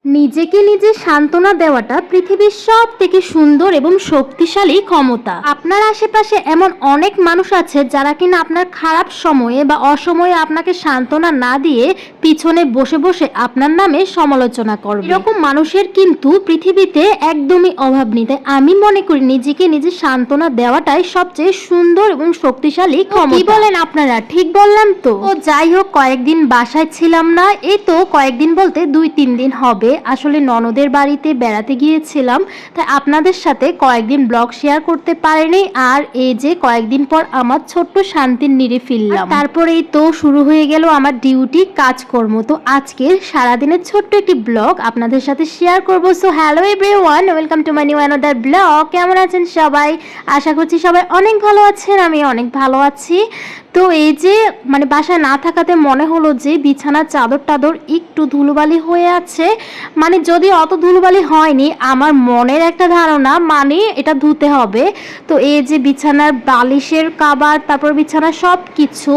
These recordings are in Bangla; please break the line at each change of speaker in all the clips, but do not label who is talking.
নিজেকে নিজে সান্ত্বনা দেওয়াটা পৃথিবীর সব থেকে সুন্দর এবং শক্তিশালী ক্ষমতা। আপনার আশেপাশে এমন অনেক মানুষ আছে যারা কিনা আপনার খারাপ সময়ে বা অসময়ে আপনাকে সান্ত্বনা না দিয়ে পিছনে বসে বসে আপনার নামে সমালোচনা করবে। এরকম মানুষের কিন্তু পৃথিবীতে একদমই অভাব নেই। তাই আমি মনে করি নিজেকে নিজে সান্ত্বনা দেওয়াটাই সবচেয়ে সুন্দর এবং শক্তিশালী ক্ষমতা। কি বলেন আপনারা? ঠিক বললাম তো? যাই হোক, কয়েকদিন বাসায় ছিলাম না। এই তো কয়েকদিন বলতে 2-3 দিন হবে। আসলে ননদের বাড়িতে বেড়াতে গিয়েছিলাম, তাই আপনাদের সাথে কয়েকদিন ব্লগ শেয়ার করতে পারিনি। আর এই যে কয়েকদিন পর আমার ছোট্ট শান্তির নিরে ফিরলাম। তারপরেই তো শুরু হয়ে গেল আমার ডিউটি কাজকর্ম। তো আজকে সারাদিনের ছোট্ট একটি ব্লগ আপনাদের সাথে শেয়ার করবো। So hello everyone, welcome to my new another blog. কেমন আছেন সবাই? আশা করছি সবাই অনেক ভালো আছেন। আমি অনেক ভালো আছি। তো এই যে বাসায় না থাকাতে মনে হলো যে বিছানার চাদর টাদর একটু ধুলোবালি হয়ে আছে। যদি অত ধুলোবালি হয়নি, আমার মনের একটা ধারণা এটা ধুতে হবে। তো এই যে বিছানার বালিশের কাভার, তারপর বিছানার সব কিছু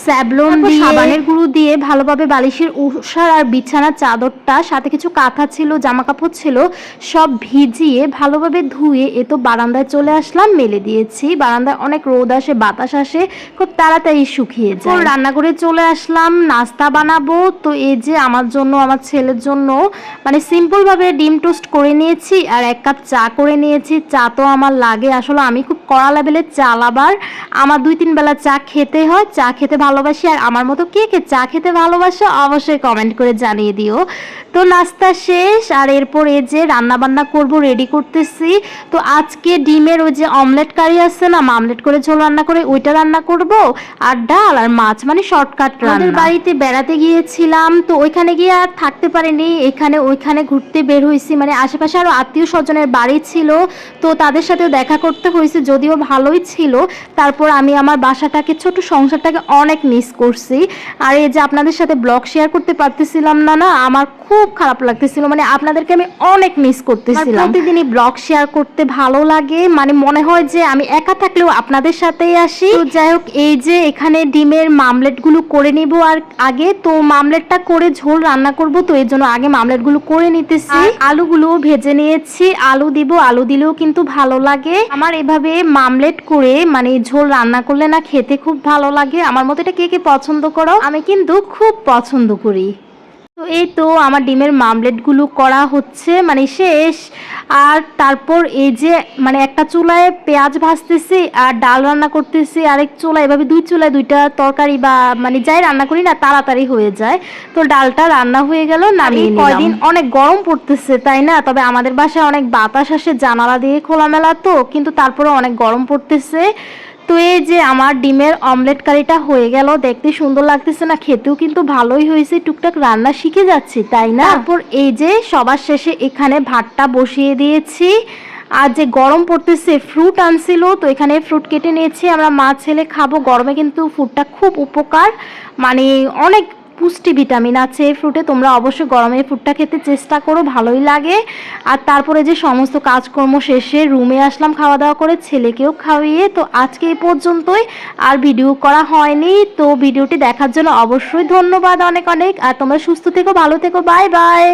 স্যাবলন দিয়ে সাবানের গুঁড়ো দিয়ে ভালোভাবে বালিশের ওষার আর বিছানার চাদরটা, সাথে কিছু কাঁথা ছিল, জামা কাপড় ছিল, সব ভিজিয়ে ভালোভাবে ধুয়ে তো বারান্দায় চলে আসলাম, মেলে দিয়েছি। বারান্দায় অনেক রোদ আসে, বাতাস আসে, খুব তাড়াতাড়ি শুকিয়ে যায়। রান্না করে চলে আসলাম, নাস্তা বানাবো। তো এই যে আমার জন্য, আমার ছেলের জন্য সিম্পল ভাবে ডিম টোস্ট করে নিয়েছি আর 1 কাপ চা করে নিয়েছি। চা তো আমার লাগে, আসলে আমি খুব কড়া লেভেলের চা লাভার। আমার 2-3 বেলা চা খেতে হয়, চা খেতে ভালোবাসি। আর আমার মতো কে কে চা খেতে ভালোবাসো অবশ্যই কমেন্ট করে জানিয়ে দিও। তো নাস্তা শেষ, আর এরপর এই যে রান্না বান্না করব, রেডি করতেছি। তো আজকে ডিমের ওই যে অমলেট কারি আছে না, মামলেট করে ঝোল রান্না করে ওইটা রান্না করব, আর ডাল আর মাছ, শর্টকাট রান্না। আমাদের বাড়িতে বেড়াতে গিয়েছিলাম, তো ওইখানে গিয়ে আর থাকতে পারিনি, এখানে ওইখানে ঘুরতে বের হয়েছি। আশেপাশে আরো আত্মীয় স্বজনের বাড়ি ছিল, তো তাদের সাথেও দেখা করতে হয়েছে, যদিও ভালোই ছিল। তারপর আমি আমার বাসাটাকে, ছোট সংসারটাকে অনেক মিস করছি। আর এই যে আপনাদের সাথে ব্লগ শেয়ার করতে পারতেছিলাম না, আমার খুব খারাপ লাগতেছিল। আপনাদেরকে আমি অনেক মিস করতেছিলাম। প্রতিদিনই ব্লগ শেয়ার করতে ভালো লাগে, মনে হয় যে আমি একা থাকলেও আপনাদের সাথেই আসি। তো যাই হোক, এই যে এখানে ডিমের মামলেট গুলো করে নিব। আর আগে তো মামলেটটা করে ঝোল রান্না করব, তো এর জন্য আগে মামলেট গুলো করে নিতেছি। আলুগুলো ভেজে নিয়েছি, আলু দিব, আলু দিলেও কিন্তু ভালো লাগে। আমার এভাবে মামলেট করে ঝোল রান্না করলে না খেতে খুব ভালো লাগে। আমার মতো এটা কে কে পছন্দ করো? আমি কিন্তু খুব পছন্দ করি। তো এই তো আমার ডিমের মামলেটগুলো করা হচ্ছে, শেষ। আর তারপর এই যে একটা চুলায় পেঁয়াজ ভাজতেছি আর ডাল রান্না করতেছি, আরেক চুলায়, এভাবে 2 চুলায় 2টা তরকারি বা যাই রান্না করি না তাড়াতাড়ি হয়ে যায়। তো ডালটা রান্না হয়ে গেল, নামিয়ে নিলাম। কয়দিন অনেক গরম পড়তেছে তাই না? তবে আমাদের বাসায় অনেক বাতাস আসে, জানালা দিয়ে খোলামেলা, তো কিন্তু তারপরে অনেক গরম পড়তেছে। তো এই যে আমার ডিমের অমলেট কারিটা হয়ে গেল। দেখতে সুন্দর লাগতেছে না? খেতেও কিন্তু ভালোই হয়েছে। টুকটাক রান্না শিখে যাচ্ছি তাই না? তারপর এই যে সবার শেষে এখানে ভাতটা বসিয়ে দিয়েছি। আর যে গরম পড়তেছে, ফ্রুট আনছিল, তো এখানে ফ্রুট কেটে নিয়েছি। আমরা মা ছেলে খাবো। গরমে কিন্তু ফ্রুটটা খুব উপকার, অনেক পুষ্টি ভিটামিন আছে এই ফ্রুটে। তোমরা অবশ্যই গরমে ফ্রুটটা খেতে চেষ্টা করো, ভালোই লাগে। আর তারপরে যে সমস্ত কাজকর্ম শেষে রুমে আসলাম খাওয়া দাওয়া করে, ছেলেকেও খাওয়িয়ে। তো আজকে এই পর্যন্তই, আর ভিডিও করা হয়নি। তো ভিডিওটি দেখার জন্য অবশ্যই ধন্যবাদ অনেক অনেক। আর তোমরা সুস্থ থেকো, ভালো থেকো, বাই বাই।